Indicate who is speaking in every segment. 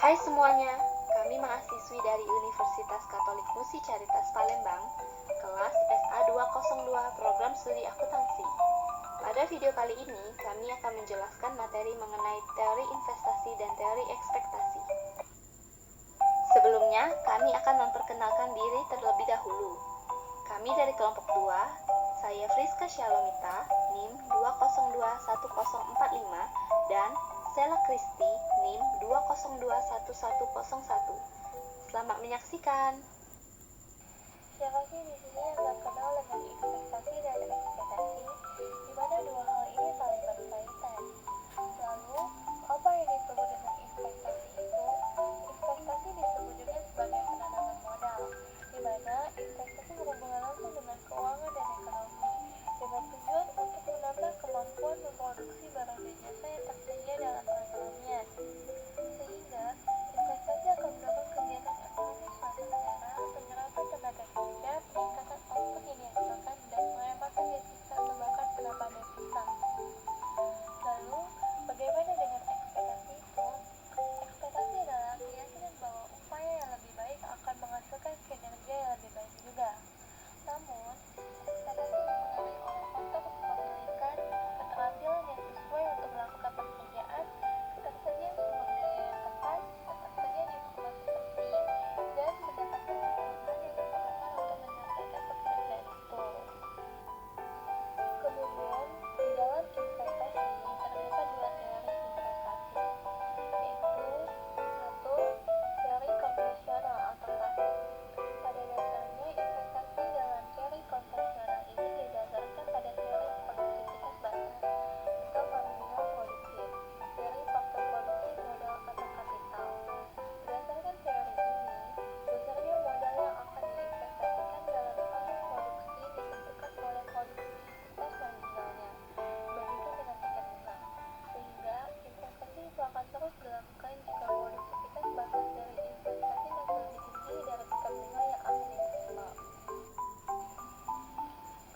Speaker 1: Hai semuanya, kami mahasiswi dari Universitas Katolik Musi Caritas Palembang, kelas SA 202 Program Studi Akuntansi. Pada video kali ini, kami akan menjelaskan materi mengenai teori investasi dan teori ekspektasi. Sebelumnya, kami akan memperkenalkan diri terlebih dahulu. Kami dari kelompok 2, saya Friska Shalomita, NIM 2021045, dan Sela Kristi, NIM 2021101. Selamat menyaksikan.
Speaker 2: Siapa sih di sini yang gak kenal dengan investasi dan ekspektasi, di mana dua hal ini saling berkaitan? Lalu, apa yang disebut dengan investasi itu? Investasi disebut juga sebagai penanaman modal, di mana investasi berhubungan langsung dengan keuangan dan ekonomi, dengan tujuan untuk menambah kemampuan memproduksi barang dan jasa yang tersedia dalam perekonomian. Sehingga, investasi akan mendorong kegiatan ekonomi suatu negara, penyerapan tenaga kerja, peningkatan output yang dihasilkan, dan penghematan devisa atau bahkan penambahan devisa. Lalu, bagaimana dengan ekspektasi itu? Ekspektasi adalah keyakinan bahwa upaya yang lebih baik akan menghasilkan kinerja yang lebih baik juga. Namun, ekspektasi dipengaruhi oleh faktor kepemilikan, keterampilan yang sesuai untuk melakukan pekerjaan, ketersediaan sumber daya yang tepat, ketersediaan informasi penting, dan mendapatkan keterampilan yang diperlukan untuk menyelesaikan pekerjaan itu. Kemudian, di dalam investasi terdapat dua teori investasi, yaitu satu, teori konvensional atau klasik. Pada dasarnya, investasi dalam teori konvensional ini didasarkan pada teori produktivitas dasar atau marginal produktif, teori faktor produksi modal atau kapital. Berdasarkan teori ini, besarnya modal yang akan diinvestasikan dalam proses produksi ditentukan oleh produktivitas marginalnya dibandingkan dengan tingkat bunga, sehingga investasi itu akan terus dilakukan jika produktivitas basis dari investasi masih lebih tinggi dari tingkat bunga yang akan diterima.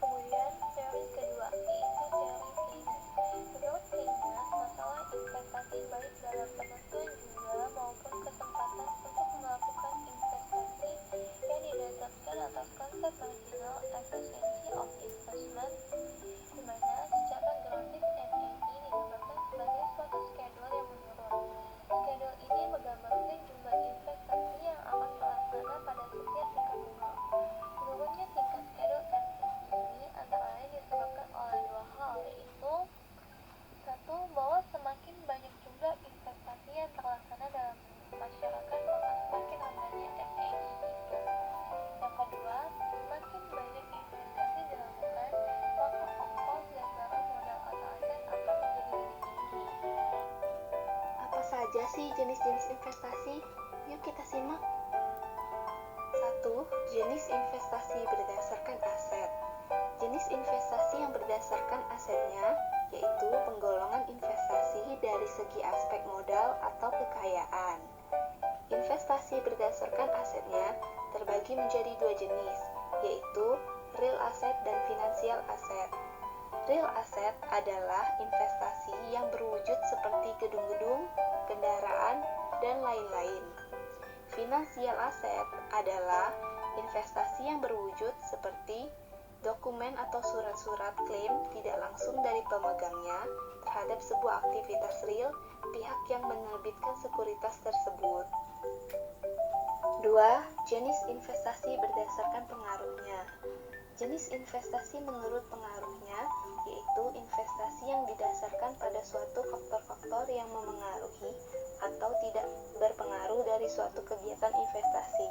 Speaker 2: Kemudian, teori kedua, yaitu teori Keynes. Menurut Keynes, masalah investasi baik dalam penentuan jumlah maupun kesempatan untuk melakukan investasi yang didasarkan atas konsep marginal efficiency of investment, di mana secara grafis NAV digambarkan sebagai suatu skedul yang menurun. Skedul ini menggambarkan jumlah investasi yang akan terlaksana pada setiap tingkat bunga. Menurunnya tingkat skedul NAV ini antara lain disebabkan oleh dua hal, yaitu satu, bahwa semakin banyak jumlah investasi yang terlaksana dalam masyarakat, maka semakin rendahnya NAV itu. Yang kedua, semakin banyak investasi dilakukan, maka ongkos dan barang modal atau aset akan menjadi lebih tinggi.
Speaker 1: Apa saja sih jenis-jenis investasi? Yuk kita simak. 1. Jenis investasi berdasarkan aset. Jenis investasi yang berdasarkan asetnya yaitu penggolongan investasi dari segi aspek modal atau kekayaan. Investasi berdasarkan asetnya terbagi menjadi dua jenis, yaitu real asset dan financial asset. Real asset adalah investasi yang berwujud seperti gedung-gedung, kendaraan, dan lain-lain. Financial asset adalah investasi yang berwujud seperti dokumen atau surat-surat klaim tidak langsung dari pemegangnya terhadap sebuah aktivitas real pihak yang menerbitkan sekuritas tersebut. 2. Jenis investasi berdasarkan pengaruhnya. Jenis investasi menurut pengaruhnya yaitu investasi yang didasarkan pada suatu faktor-faktor yang memengaruhi atau tidak berpengaruh dari suatu kegiatan investasi.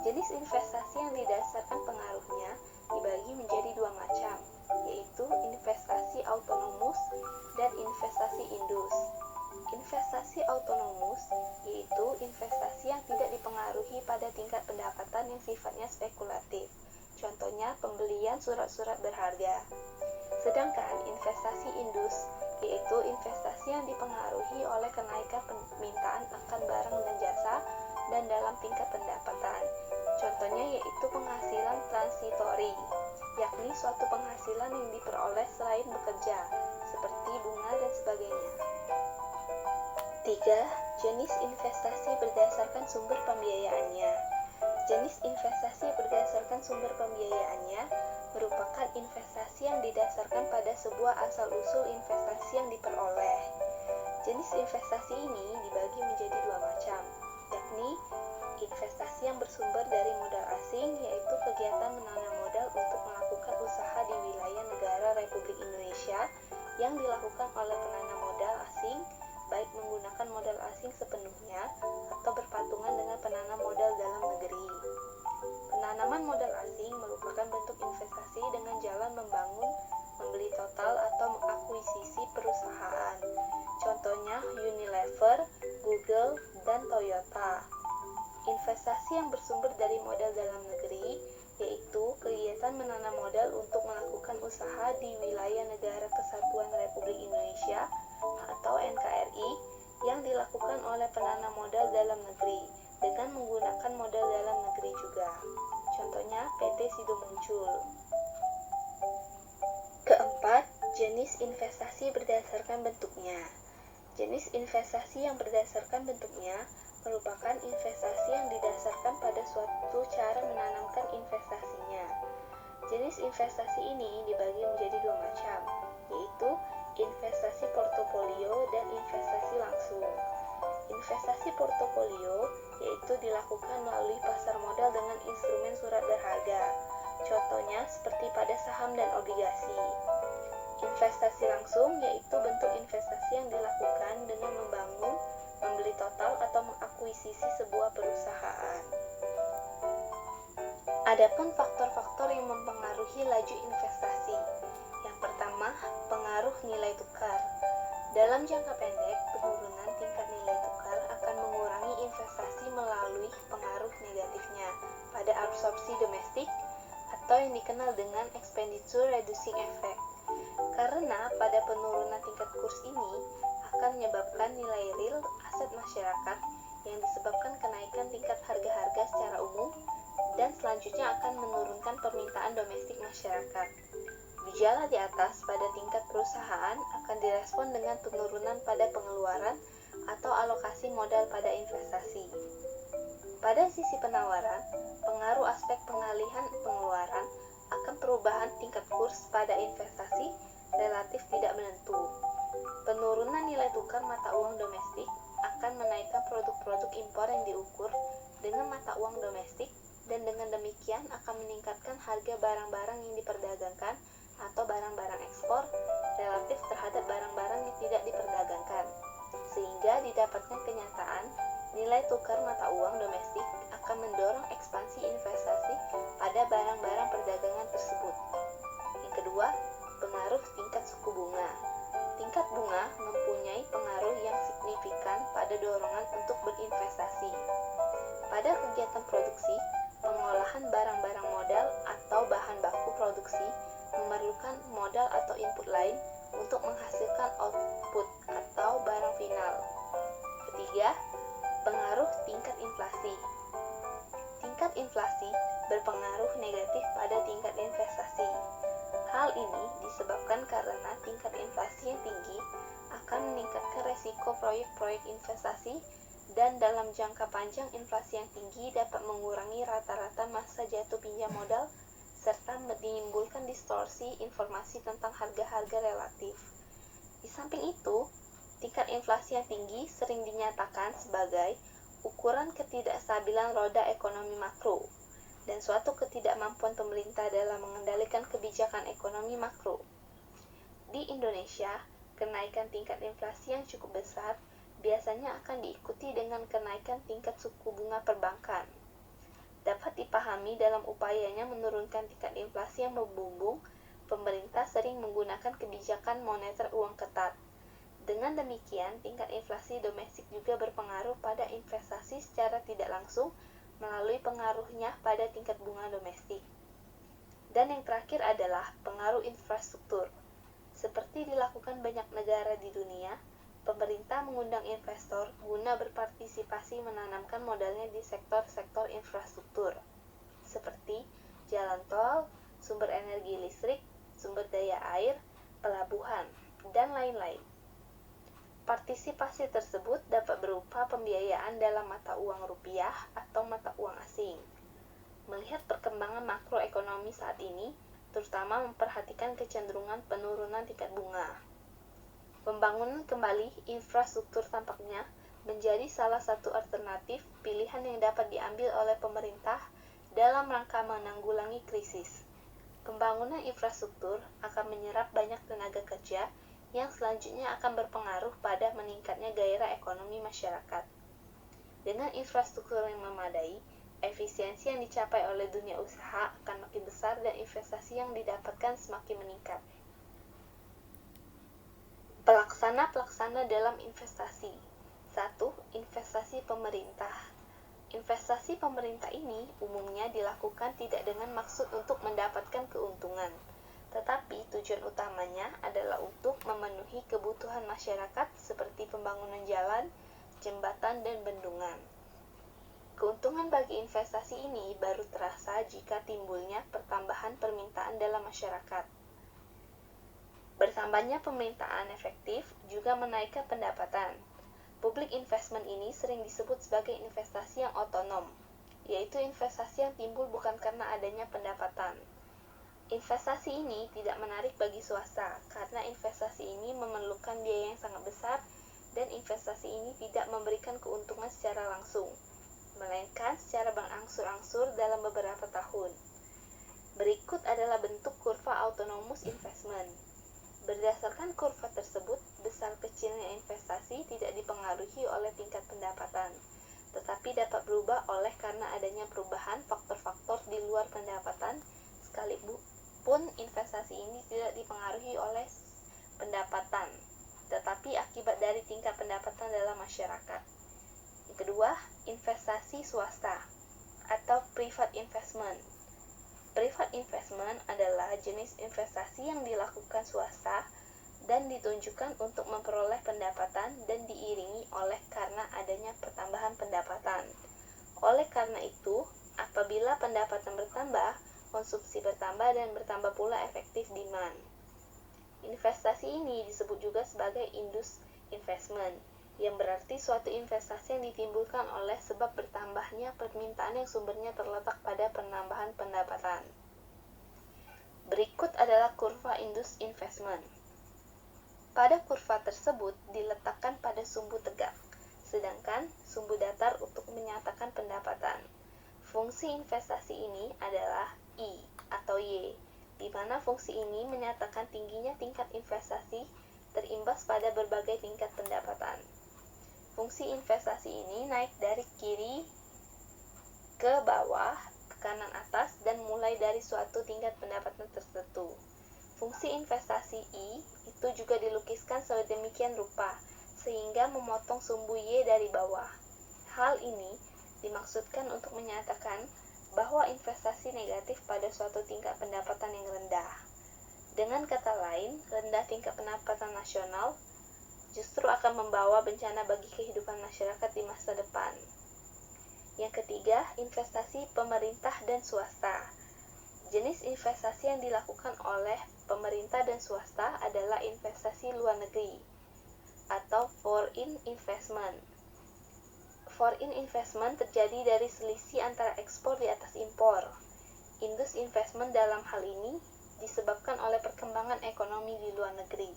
Speaker 1: Jenis investasi yang didasarkan pengaruhnya dibagi menjadi dua macam, yaitu investasi autonomus dan investasi indus. Investasi autonomus yaitu investasi yang tidak dipengaruhi pada tingkat pendapatan yang sifatnya spekulatif. Contohnya pembelian surat-surat berharga. Sedangkan investasi indus yaitu investasi yang dipengaruhi oleh kenaikan permintaan akan barang dan jasa dan dalam tingkat pendapatan. Contohnya yaitu penghasilan transitori, yakni suatu penghasilan yang diperoleh selain bekerja, seperti bunga dan sebagainya. 3. Jenis investasi berdasarkan sumber pembiayaannya. Jenis investasi berdasarkan sumber pembiayaannya merupakan investasi yang didasarkan pada sebuah asal-usul investasi yang diperoleh. Jenis investasi ini dibagi menjadi dua macam, yakni investasi yang bersumber dari modal asing, yaitu kegiatan menanam modal untuk melakukan usaha di wilayah negara Republik Indonesia yang dilakukan oleh penanam modal asing, baik menggunakan modal asing sepenuhnya atau berpatungan dengan penanam modal dalam negeri. Penanaman modal asing merupakan bentuk investasi dengan jalan membangun, membeli total atau mengakuisisi perusahaan. Contohnya Unilever, Google, dan Toyota. Investasi yang bersumber dari modal dalam negeri yaitu kegiatan menanam modal untuk melakukan usaha di wilayah Negara Kesatuan Republik Indonesia atau NKRI yang dilakukan oleh penanam modal dalam negeri dengan menggunakan modal dalam negeri juga. Contohnya PT Sido Muncul. Keempat, jenis investasi berdasarkan bentuknya. Jenis investasi yang berdasarkan bentuknya merupakan investasi yang didasarkan pada suatu cara menanamkan investasinya. Jenis investasi ini dibagi menjadi dua macam, yaitu investasi portofolio dan investasi langsung. Investasi portofolio yaitu dilakukan melalui pasar modal dengan instrumen surat berharga, contohnya seperti pada saham dan obligasi. Investasi langsung yaitu bentuk investasi yang dilakukan dengan membangun, membeli total atau mengakuisisi sebuah perusahaan. Adapun faktor-faktor yang mempengaruhi laju investasi. Yang pertama, pengaruh nilai tukar. Dalam jangka pendek, penurunan tingkat nilai tukar akan mengurangi investasi melalui pengaruh negatifnya pada absorpsi domestik atau yang dikenal dengan expenditure reducing effect. Karena pada penurunan tingkat kurs ini akan menyebabkan nilai real aset masyarakat yang disebabkan kenaikan tingkat harga-harga secara umum dan selanjutnya akan menurunkan permintaan domestik masyarakat. Gejala di atas pada tingkat perusahaan akan direspon dengan penurunan pada pengeluaran atau alokasi modal pada investasi. Pada sisi penawaran, pengaruh aspek pengalihan pengeluaran akan perubahan tingkat kurs pada investasi relatif tidak menentu. Penurunan nilai tukar mata uang domestik akan menaikkan produk-produk impor yang diukur dengan mata uang domestik dan dengan demikian akan meningkatkan harga barang-barang yang diperdagangkan atau barang-barang ekspor relatif terhadap barang-barang yang tidak diperdagangkan, sehingga didapatkan kenyataan nilai tukar mata uang domestik akan mendorong ekspansi investasi pada barang-barang perdagangan tersebut. Yang kedua, pengaruh tingkat suku bunga. Tingkat bunga mempunyai pengaruh yang signifikan pada dorongan untuk berinvestasi. Pada kegiatan produksi, pengolahan barang-barang modal atau bahan baku produksi memerlukan modal atau input lain untuk menghasilkan output atau barang final. Ketiga, pengaruh tingkat inflasi. Tingkat inflasi berpengaruh negatif pada tingkat investasi. Hal ini disebabkan karena tingkat inflasi yang tinggi akan meningkatkan resiko proyek-proyek investasi dan dalam jangka panjang inflasi yang tinggi dapat mengurangi rata-rata masa jatuh pinjam modal serta menimbulkan distorsi informasi tentang harga-harga relatif. Di samping itu, tingkat inflasi yang tinggi sering dinyatakan sebagai ukuran ketidakstabilan roda ekonomi makro dan suatu ketidakmampuan pemerintah dalam mengendalikan kebijakan ekonomi makro. Di Indonesia, kenaikan tingkat inflasi yang cukup besar biasanya akan diikuti dengan kenaikan tingkat suku bunga perbankan. Dapat dipahami dalam upayanya menurunkan tingkat inflasi yang membumbung, pemerintah sering menggunakan kebijakan moneter uang ketat. Dengan demikian, tingkat inflasi domestik juga berpengaruh pada investasi secara tidak langsung melalui pengaruhnya pada tingkat bunga domestik. Dan yang terakhir adalah pengaruh infrastruktur. Seperti dilakukan banyak negara di dunia, pemerintah mengundang investor guna berpartisipasi menanamkan modalnya di sektor-sektor infrastruktur, seperti jalan tol, sumber energi listrik, sumber daya air, pelabuhan, dan lain-lain. Partisipasi tersebut dapat berupa pembiayaan dalam mata uang rupiah atau mata uang asing. Melihat perkembangan makroekonomi saat ini, terutama memperhatikan kecenderungan penurunan tingkat bunga. Pembangunan kembali infrastruktur tampaknya menjadi salah satu alternatif pilihan yang dapat diambil oleh pemerintah dalam rangka menanggulangi krisis. Pembangunan infrastruktur akan menyerap banyak tenaga kerja yang selanjutnya akan berpengaruh pada meningkatnya gairah ekonomi masyarakat. Dengan infrastruktur yang memadai, efisiensi yang dicapai oleh dunia usaha akan makin besar dan investasi yang didapatkan semakin meningkat. Pelaksana dalam investasi. 1. Investasi pemerintah. Investasi pemerintah ini umumnya dilakukan tidak dengan maksud untuk mendapatkan keuntungan, tetapi tujuan utamanya adalah untuk memenuhi kebutuhan masyarakat seperti pembangunan jalan, jembatan, dan bendungan. Keuntungan bagi investasi ini baru terasa jika timbulnya pertambahan permintaan dalam masyarakat. Bertambahnya permintaan efektif juga menaikkan pendapatan. Public investment ini sering disebut sebagai investasi yang otonom, yaitu investasi yang timbul bukan karena adanya pendapatan. Investasi ini tidak menarik bagi swasta, karena investasi ini memerlukan biaya yang sangat besar dan investasi ini tidak memberikan keuntungan secara langsung, melainkan secara berangsur-angsur dalam beberapa tahun. Berikut adalah bentuk kurva autonomous investment. Berdasarkan kurva tersebut, besar kecilnya investasi tidak dipengaruhi oleh tingkat pendapatan, tetapi dapat berubah oleh karena adanya perubahan faktor-faktor di luar pendapatan, sekalipun investasi ini tidak dipengaruhi oleh pendapatan, tetapi akibat dari tingkat pendapatan dalam masyarakat. Yang kedua, investasi swasta atau private investment. Private investment adalah jenis investasi yang dilakukan swasta dan ditunjukkan untuk memperoleh pendapatan dan diiringi oleh karena adanya pertambahan pendapatan. Oleh karena itu, apabila pendapatan bertambah, konsumsi bertambah dan bertambah pula efektif demand. Investasi ini disebut juga sebagai induced investment, yang berarti suatu investasi yang ditimbulkan oleh sebab bertambahnya permintaan yang sumbernya terletak pada penambahan pendapatan. Berikut adalah kurva induced investment. Pada kurva tersebut diletakkan pada sumbu tegak, sedangkan sumbu datar untuk menyatakan pendapatan. Fungsi investasi ini adalah I atau Y, di mana fungsi ini menyatakan tingginya tingkat investasi terimbas pada berbagai tingkat pendapatan. Fungsi investasi ini naik dari kiri ke bawah, ke kanan atas, dan mulai dari suatu tingkat pendapatan tertentu. Fungsi investasi I itu juga dilukiskan sedemikian rupa, sehingga memotong sumbu Y dari bawah. Hal ini dimaksudkan untuk menyatakan bahwa investasi negatif pada suatu tingkat pendapatan yang rendah. Dengan kata lain, rendah tingkat pendapatan nasional justru akan membawa bencana bagi kehidupan masyarakat di masa depan. Yang ketiga, investasi pemerintah dan swasta. Jenis investasi yang dilakukan oleh pemerintah dan swasta adalah investasi luar negeri atau foreign investment. Foreign investment terjadi dari selisih antara ekspor di atas impor. Induced investment dalam hal ini disebabkan oleh perkembangan ekonomi di luar negeri.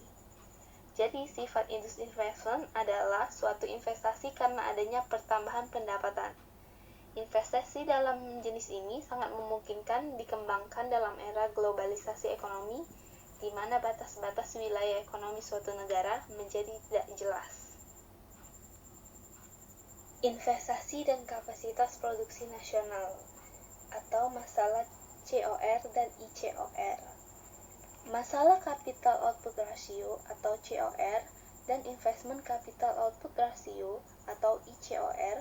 Speaker 1: Jadi, sifat induced investment adalah suatu investasi karena adanya pertambahan pendapatan. Investasi dalam jenis ini sangat memungkinkan dikembangkan dalam era globalisasi ekonomi, di mana batas-batas wilayah ekonomi suatu negara menjadi tidak jelas. Investasi dan kapasitas produksi nasional, atau masalah COR dan ICOR. Masalah Capital Output Ratio atau COR dan Investment Capital Output Ratio atau ICOR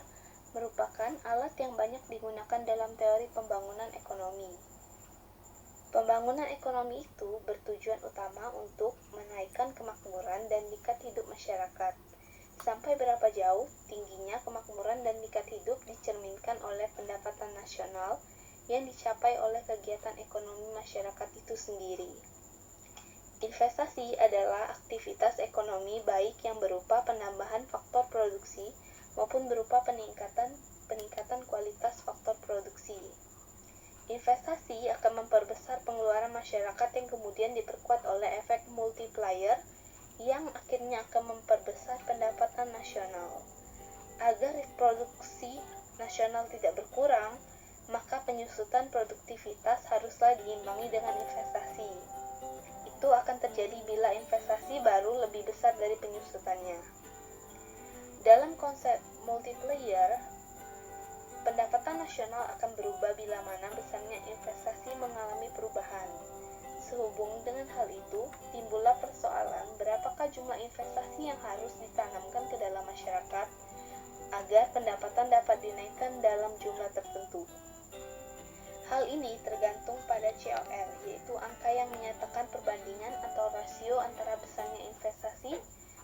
Speaker 1: merupakan alat yang banyak digunakan dalam teori pembangunan ekonomi. Pembangunan ekonomi itu bertujuan utama untuk menaikkan kemakmuran dan tingkat hidup masyarakat. Sampai berapa jauh tingginya kemakmuran dan tingkat hidup dicerminkan oleh pendapatan nasional yang dicapai oleh kegiatan ekonomi masyarakat itu sendiri. Investasi adalah aktivitas ekonomi baik yang berupa penambahan faktor produksi maupun berupa peningkatan kualitas faktor produksi. Investasi akan memperbesar pengeluaran masyarakat yang kemudian diperkuat oleh efek multiplier yang akhirnya akan memperbesar pendapatan nasional. Agar produksi nasional tidak berkurang, maka penyusutan produktivitas haruslah diimbangi dengan investasi. Itu akan terjadi bila investasi baru lebih besar dari penyusutannya. Dalam konsep multiplier, pendapatan nasional akan berubah bila mana besarnya investasi mengalami perubahan. Sehubung dengan hal itu, timbullah persoalan berapakah jumlah investasi yang harus ditanamkan ke dalam masyarakat agar pendapatan dapat dinaikkan dalam jumlah tertentu. Hal ini tergantung pada COR, yaitu angka yang menyatakan perbandingan atau rasio antara besarnya investasi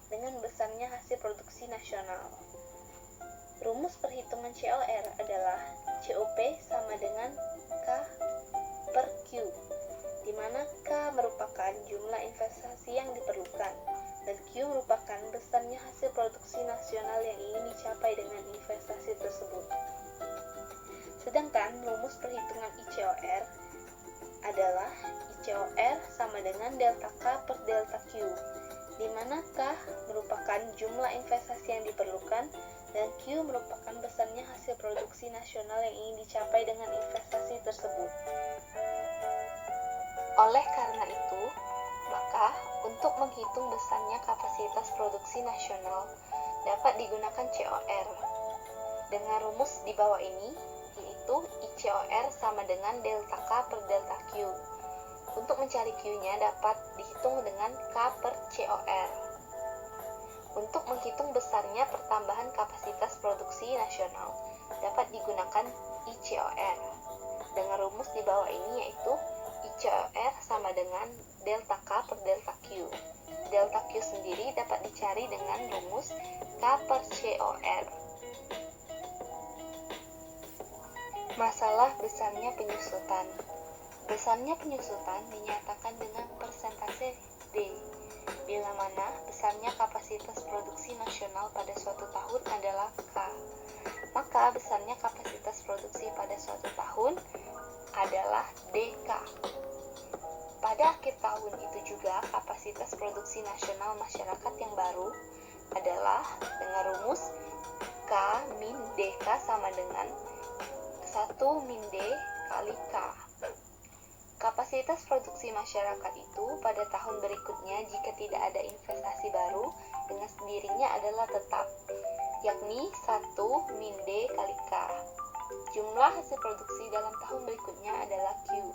Speaker 1: dengan besarnya hasil produksi nasional. Rumus perhitungan COR adalah COP sama dengan K per Q, di mana K merupakan jumlah investasi yang diperlukan, dan Q merupakan besarnya hasil produksi nasional yang ingin dicapai dengan investasi tersebut. Sedangkan rumus perhitungan ICOR adalah ICOR sama dengan delta K per delta Q, di mana K merupakan jumlah investasi yang diperlukan dan Q merupakan besarnya hasil produksi nasional yang ingin dicapai dengan investasi tersebut. Oleh karena itu, maka untuk menghitung besarnya kapasitas produksi nasional dapat digunakan COR. Dengan rumus di bawah ini, yaitu ICOR sama dengan delta K per delta Q. Untuk mencari Q-nya dapat dihitung dengan K per COR. Untuk menghitung besarnya pertambahan kapasitas produksi nasional dapat digunakan ICOR. Dengan rumus di bawah ini yaitu ICOR sama dengan delta K per delta Q. Delta Q sendiri dapat dicari dengan rumus K per COR. Masalah besarnya penyusutan. Besarnya penyusutan dinyatakan dengan persentase D, bila mana besarnya kapasitas produksi nasional pada suatu tahun adalah K. Maka besarnya kapasitas produksi pada suatu tahun adalah DK. Pada akhir tahun itu juga kapasitas produksi nasional masyarakat yang baru adalah dengan rumus K min DK sama dengan 1 min D kali K. Kapasitas produksi masyarakat itu pada tahun berikutnya jika tidak ada investasi baru dengan sendirinya adalah tetap, yakni 1 min D kali K. Jumlah hasil produksi dalam tahun berikutnya adalah Q.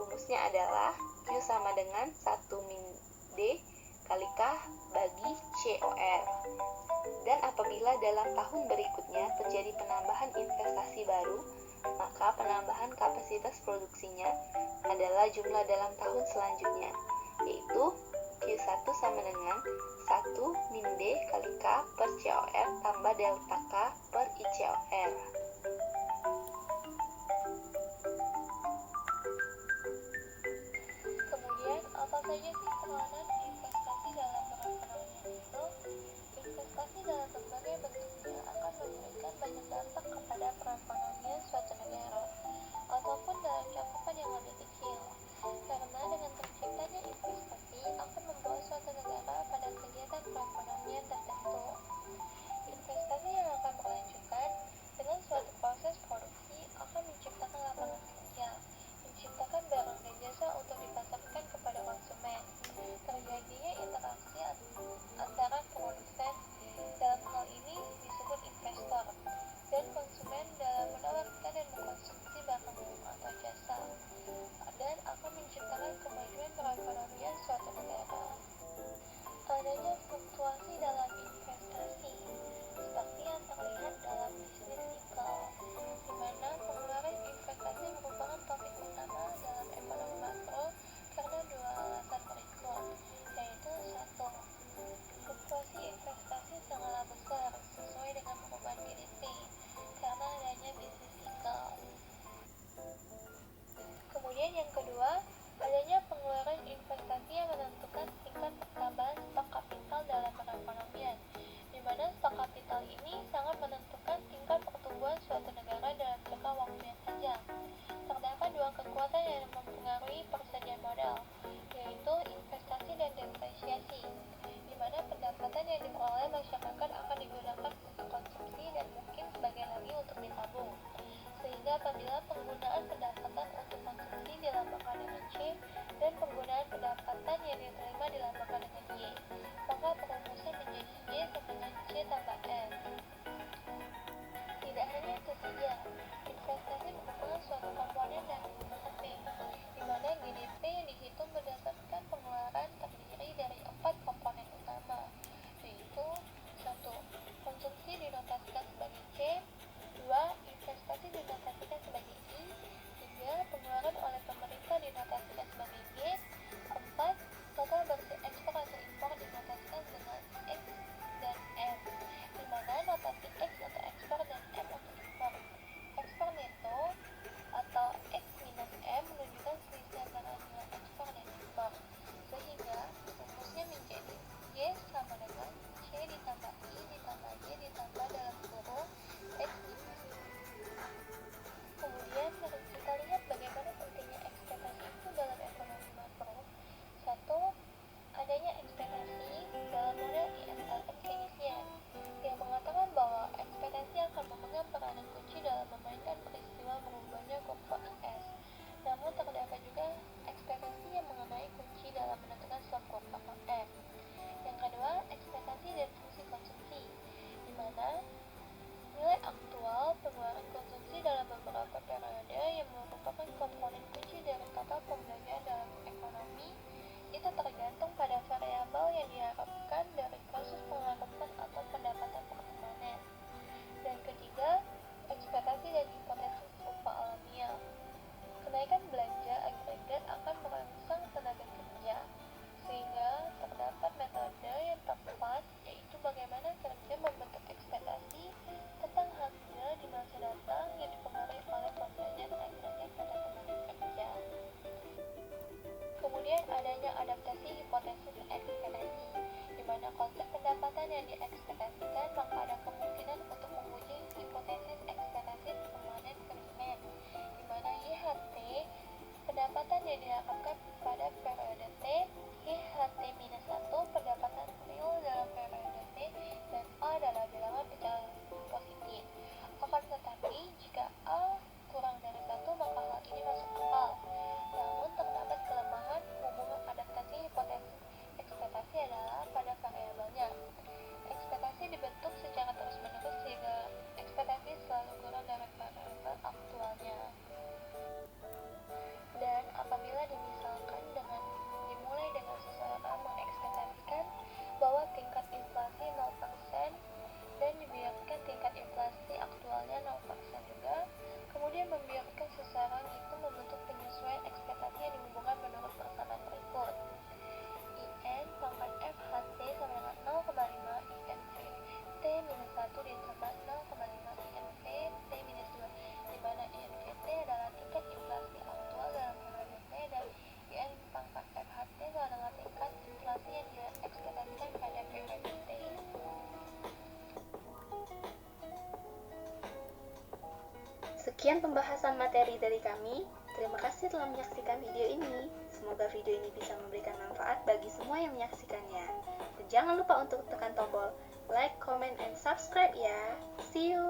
Speaker 1: Rumusnya adalah Q sama dengan 1 min D kali K bagi COR. Dan apabila dalam tahun berikutnya terjadi penambahan investasi baru, maka penambahan kapasitas produksinya adalah jumlah dalam tahun selanjutnya, yaitu Q1 sama dengan 1 min D kali K per COR tambah delta K per ICOR.
Speaker 2: Kemudian, apa saja sih peranan investasi dalam perekonomian itu? Investasi dalam berbagai bentuknya akan memberikan banyak dampak kepada perekonomian suatu negara, ataupun dalam cakupan yang lebih kecil. Karena dengan terciptanya investasi akan membawa suatu negara pada kegiatan perekonomian tertentu. Investasi yang akan berlanjutan dengan suatu proses produksi akan menciptakan lapangan kerja, menciptakan barang dan jasa untuk dipasarkan kepada konsumen. Terjadi tambah S. Tidak hanya itu saja, investasi merupakan suatu komponen dari GDP, di mana GDP yang dihitung berdasarkan pengeluaran terdiri dari 4 komponen utama, yaitu 1. Konsumsi dinotasikan sebagai C, 2. Investasi dinotasikan sebagai I, 3. Pengeluaran oleh pemerintah dinotasikan sebagai G, 4. Total bersih ekspor atau impor dinotasikan dengan X dan M, di mana notasi X untuk ekspor dan M untuk impor. Ekspor neto atau X minus M menunjukkan selisih antara nilai ekspor dan impor, sehingga rumusnya menjadi Y sama dengan C ditambah I ditambah J ditambah dalam kurung X minus I. Kemudian kita lihat bagaimana pentingnya ekspektasi itu dalam ekonomi makro. 1. Adanya ekspektasi dalam model IFRS Keynesian yang mengatakan bahwa ekspektasi akan memegang peranan kunci dalam memainkan peristiwa berubahnya kurva IS. Namun terdapat juga ekspektasi yang mengenai kunci dalam menentukan slope kurva M. Yang kedua, ekspektasi dan fungsi konsumsi, di mana nilai aktual pengeluaran konsumsi dalam beberapa periode yang merupakan komponen kunci dari total pembelanjaan dalam ekonomi itu tergantung pada variabel yang diharapkan dari kasus pengharapan atau pendapatan pertemanan. Dan ketiga, ekspektasi dan hipotesis upah alamiah. Kenaikan belanja agregat akan merangsang tenaga kerja, sehingga terdapat metode yang tepat, yaitu bagaimana kerja membentuk ekspektasi tentang hasil di masa datang yang dipengaruhi oleh pembelajaran agregat pada tenaga kerja. Kemudian adanya adaptasi hipotesis ekspektasi, di mana konsep pendapatan yang diekspektasikan maka ada kemungkinan untuk menguji hipotesis ekspektasi permanen krimen, di mana YHT pendapatan yang diharapkan pada periode T, YHT-1 pendapatan real dalam periode T, dan A adalah bilangan pecahan positif. Akan tetapi, jika A kurang dari 1 maka hal ini masuk akal. Namun terdapat kelemahan hubungan adaptasi hipotesis ekspektasi adalah pada variabelnya. Ekspektasi dibentuk secara terus-menerus sehingga ekspektasi selalu kurang dari variabel aktualnya. Dan apabila dimulai dengan seseorang mengekspektasikan bahwa tingkat inflasi 0% dan dibiarkan tingkat inflasi aktualnya 0% juga, kemudian membiarkan seseorang itu membentuk penyesuaian ekspektasi yang dihubungkan menurut persamaan berikut. IN pangkat FHT sama dengan 0,5 INV T minus 1 ditambah 0,5 INV T minus 2, di mana INVT adalah tingkat inflasi aktual dalam periode T dan IN pangkat FHT sama dengan tingkat inflasi yang diekspektasikan pada periode T.
Speaker 1: Sekian pembahasan materi dari kami. Terima kasih telah menyaksikan video ini. Semoga video ini bisa memberikan manfaat bagi semua yang menyaksikannya. Dan jangan lupa untuk tekan tombol like, comment, and subscribe ya. See you!